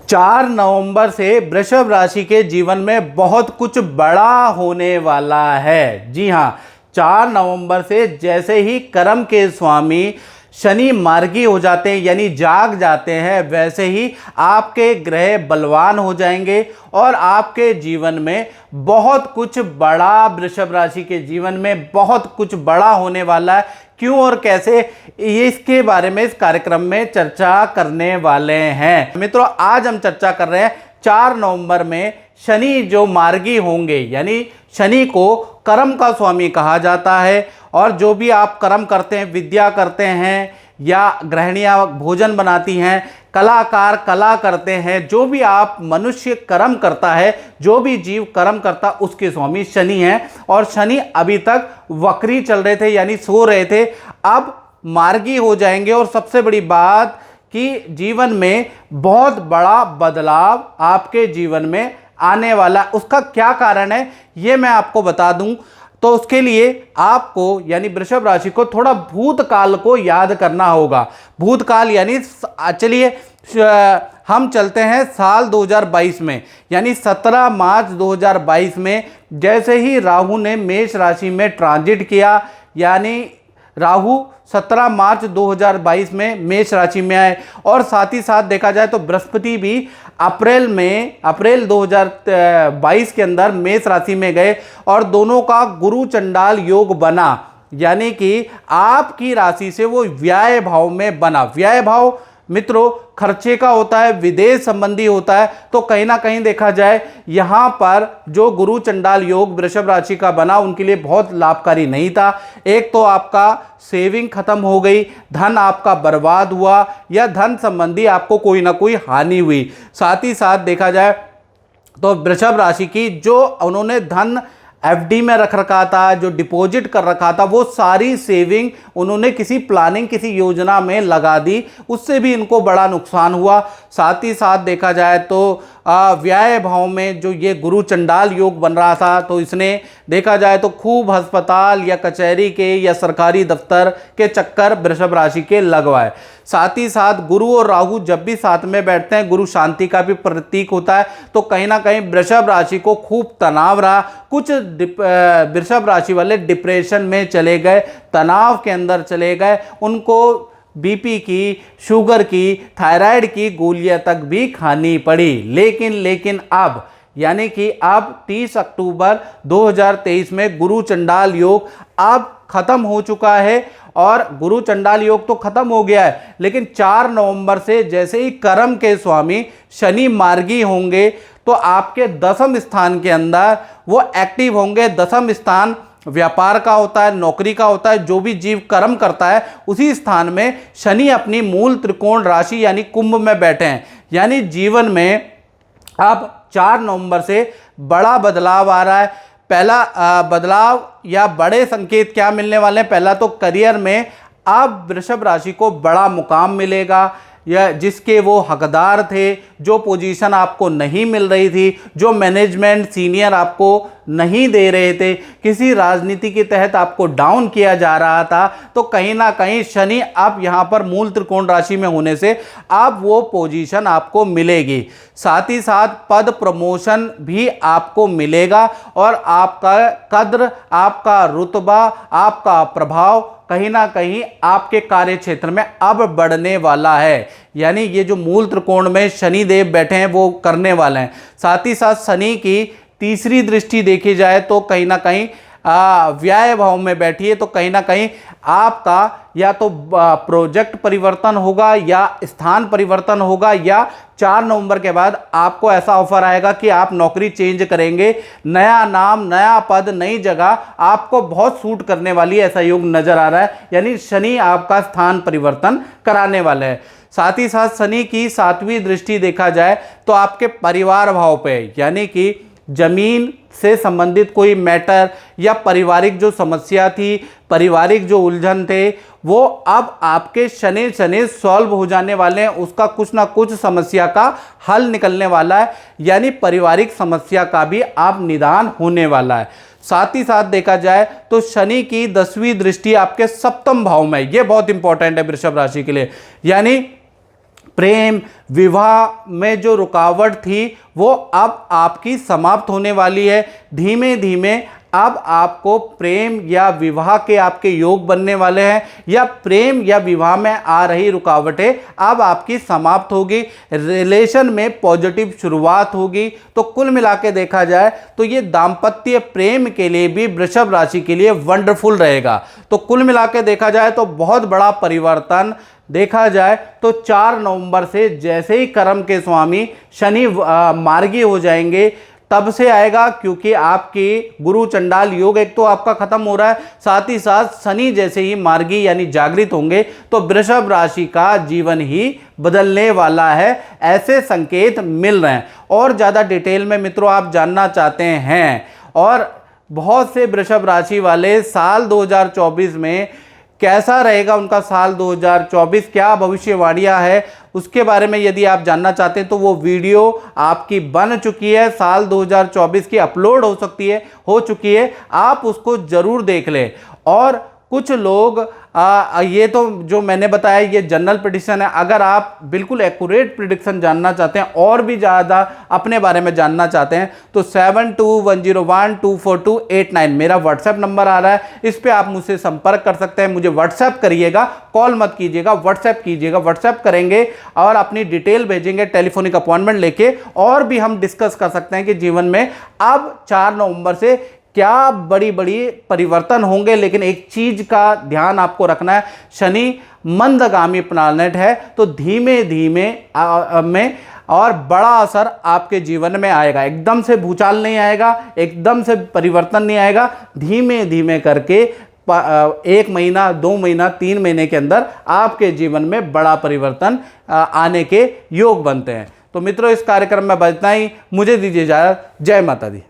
4 नवंबर से वृषभ राशि के जीवन में बहुत कुछ बड़ा होने वाला है। जी हाँ, 4 नवंबर से जैसे ही कर्म के स्वामी शनि मार्गी हो जाते हैं यानी जाग जाते हैं, वैसे ही आपके ग्रह बलवान हो जाएंगे और आपके जीवन में बहुत कुछ बड़ा, वृषभ राशि के जीवन में बहुत कुछ बड़ा होने वाला है। क्यों और कैसे, इसके बारे में इस कार्यक्रम में चर्चा करने वाले हैं। मित्रों, आज हम चर्चा कर रहे हैं 4 नवंबर में शनि जो मार्गी होंगे, यानी शनि को कर्म का स्वामी कहा जाता है। और जो भी आप कर्म करते हैं, विद्या करते हैं या गृहिणियां भोजन बनाती हैं, कलाकार कला करते हैं, जो भी आप मनुष्य कर्म करता है, जो भी जीव कर्म करता, उसके स्वामी शनि हैं। और शनि अभी तक वक्री चल रहे थे यानी सो रहे थे, अब मार्गी हो जाएंगे। और सबसे बड़ी बात कि जीवन में बहुत बड़ा बदलाव आपके जीवन में आने वाला। उसका क्या कारण है ये मैं आपको बता दूं। तो उसके लिए आपको यानी वृषभ राशि को थोड़ा भूतकाल को याद करना होगा। भूतकाल यानी चलिए हम चलते हैं साल 2022 में, यानी 17 मार्च 2022 में जैसे ही राहु ने मेष राशि में ट्रांजिट किया, यानी राहु 17 मार्च 2022 में मेष राशि में आए। और साथ ही साथ देखा जाए तो बृहस्पति भी अप्रैल 2022 के अंदर मेष राशि में गए और दोनों का गुरु चंडाल योग बना, यानी कि आपकी राशि से वो व्यय भाव में बना। व्यय भाव मित्रों खर्चे का होता है, विदेश संबंधी होता है। तो कहीं ना कहीं देखा जाए यहाँ पर जो गुरु चंडाल योग वृषभ राशि का बना, उनके लिए बहुत लाभकारी नहीं था। एक तो आपका सेविंग खत्म हो गई, धन आपका बर्बाद हुआ या धन संबंधी आपको कोई ना कोई हानि हुई। साथ ही साथ देखा जाए तो वृषभ राशि की जो उन्होंने धन एफडी में रख रखा था, जो डिपॉजिट कर रखा था, वो सारी सेविंग उन्होंने किसी प्लानिंग, किसी योजना में लगा दी, उससे भी इनको बड़ा नुकसान हुआ। साथ ही साथ देखा जाए तो व्यय भाव में जो ये गुरु चंडाल योग बन रहा था, तो इसने देखा जाए तो खूब अस्पताल या कचहरी के या सरकारी दफ्तर के चक्कर वृषभ राशि के लगवाए। साथ ही साथ गुरु और राहु जब भी साथ में बैठते हैं, गुरु शांति का भी प्रतीक होता है, तो कहीं ना कहीं वृषभ राशि को खूब तनाव रहा। कुछ वृषभ राशि वाले डिप्रेशन में चले गए, तनाव के अंदर चले गए, उनको बीपी की, शुगर की, थायराइड की गोलियां तक भी खानी पड़ी। लेकिन अब यानी कि अब 30 अक्टूबर 2023 में गुरु चंडाल योग अब खत्म हो चुका है। और गुरु चंडाल योग तो खत्म हो गया है, लेकिन 4 नवंबर से जैसे ही कर्म के स्वामी शनि मार्गी होंगे तो आपके 10वें स्थान के अंदर वो एक्टिव होंगे। 10वां स्थान व्यापार का होता है, नौकरी का होता है, जो भी जीव कर्म करता है उसी स्थान में शनि अपनी मूल त्रिकोण राशि यानी कुंभ में बैठे हैं। यानी जीवन में अब 4 नवंबर से बड़ा बदलाव आ रहा है। पहला बदलाव या बड़े संकेत क्या मिलने वाले हैं? पहला तो करियर में अब वृषभ राशि को बड़ा मुकाम मिलेगा, या जिसके वो हकदार थे, जो पोजीशन आपको नहीं मिल रही थी, जो मैनेजमेंट सीनियर आपको नहीं दे रहे थे, किसी राजनीति के तहत आपको डाउन किया जा रहा था, तो कहीं ना कहीं शनि अब यहाँ पर मूल त्रिकोण राशि में होने से अब वो पोजीशन आपको मिलेगी। साथ ही साथ पद प्रमोशन भी आपको मिलेगा और आपका कद्र, आपका रुतबा, आपका प्रभाव कहीं ना कहीं आपके कार्य क्षेत्र में अब बढ़ने वाला है। यानी ये जो मूल त्रिकोण में शनि देव बैठे हैं वो करने वाले हैं। साथ ही साथ शनि की तीसरी दृष्टि देखी जाए तो कहीं ना कहीं व्यय भाव में बैठी है, तो कहीं ना कहीं आपका या तो प्रोजेक्ट परिवर्तन होगा या स्थान परिवर्तन होगा, या 4 नवंबर के बाद आपको ऐसा ऑफर आएगा कि आप नौकरी चेंज करेंगे, नया नाम, नया पद, नई जगह आपको बहुत सूट करने वाली ऐसा योग नजर आ रहा है। यानी शनि आपका स्थान परिवर्तन कराने वाला है। साथ ही साथ शनि की 7वीं दृष्टि देखा जाए तो आपके परिवार भाव पे, यानी कि जमीन से संबंधित कोई मैटर या पारिवारिक जो समस्या थी, पारिवारिक जो उलझन थे, वो अब आपके शनि सॉल्व हो जाने वाले हैं। उसका कुछ ना कुछ समस्या का हल निकलने वाला है, यानी पारिवारिक समस्या का भी अब निदान होने वाला है। साथ ही साथ देखा जाए तो शनि की 10वीं दृष्टि आपके 7वें भाव में, यह बहुत इंपॉर्टेंट है वृषभ राशि के लिए। यानी प्रेम विवाह में जो रुकावट थी वो अब आपकी समाप्त होने वाली है। धीमे धीमे अब आपको प्रेम या विवाह के आपके योग बनने वाले हैं, या प्रेम या विवाह में आ रही रुकावटें अब आपकी समाप्त होगी, रिलेशन में पॉजिटिव शुरुआत होगी। तो कुल मिला के देखा जाए तो ये दाम्पत्य प्रेम के लिए भी वृषभ राशि के लिए वंडरफुल रहेगा। तो कुल मिला के देखा जाए तो बहुत बड़ा परिवर्तन देखा जाए तो 4 नवंबर से जैसे ही कर्म के स्वामी शनि मार्गी हो जाएंगे तब से आएगा, क्योंकि आपकी गुरु चंडाल योग एक तो आपका खत्म हो रहा है, साथ ही साथ शनि जैसे ही मार्गी यानी जागृत होंगे तो वृषभ राशि का जीवन ही बदलने वाला है, ऐसे संकेत मिल रहे हैं। और ज़्यादा डिटेल में मित्रों आप जानना चाहते हैं और बहुत से वृषभ राशि वाले साल 2024 में कैसा रहेगा उनका साल 2024, क्या भविष्यवाणियां है, उसके बारे में यदि आप जानना चाहते हैं तो वो वीडियो आपकी बन चुकी है, साल 2024 की अपलोड हो चुकी है, आप उसको ज़रूर देख लें। और कुछ लोग ये तो जो मैंने बताया ये जनरल प्रेडिक्शन है, अगर आप बिल्कुल एक्यूरेट प्रेडिक्शन जानना चाहते हैं और भी ज़्यादा अपने बारे में जानना चाहते हैं तो 7210124289 मेरा व्हाट्सएप नंबर आ रहा है, इस पर आप मुझसे संपर्क कर सकते हैं। मुझे व्हाट्सएप करिएगा, कॉल मत कीजिएगा, व्हाट्सएप कीजिएगा। व्हाट्सएप करेंगे और अपनी डिटेल भेजेंगे टेलीफोनिक अपॉइंटमेंट लेके, और भी हम डिस्कस कर सकते हैं कि जीवन में अब 4 नवंबर से क्या बड़ी बड़ी परिवर्तन होंगे। लेकिन एक चीज का ध्यान आपको रखना है, शनि मंदगामी प्लैनेट है तो धीमे धीमे में और बड़ा असर आपके जीवन में आएगा। एकदम से भूचाल नहीं आएगा, एकदम से परिवर्तन नहीं आएगा, धीमे धीमे करके 1 महीना 2 महीना 3 महीने के अंदर आपके जीवन में बड़ा परिवर्तन आने के योग बनते हैं। तो मित्रों इस कार्यक्रम में बस इतना ही, मुझे दीजिए इजाजत। जय माता दी।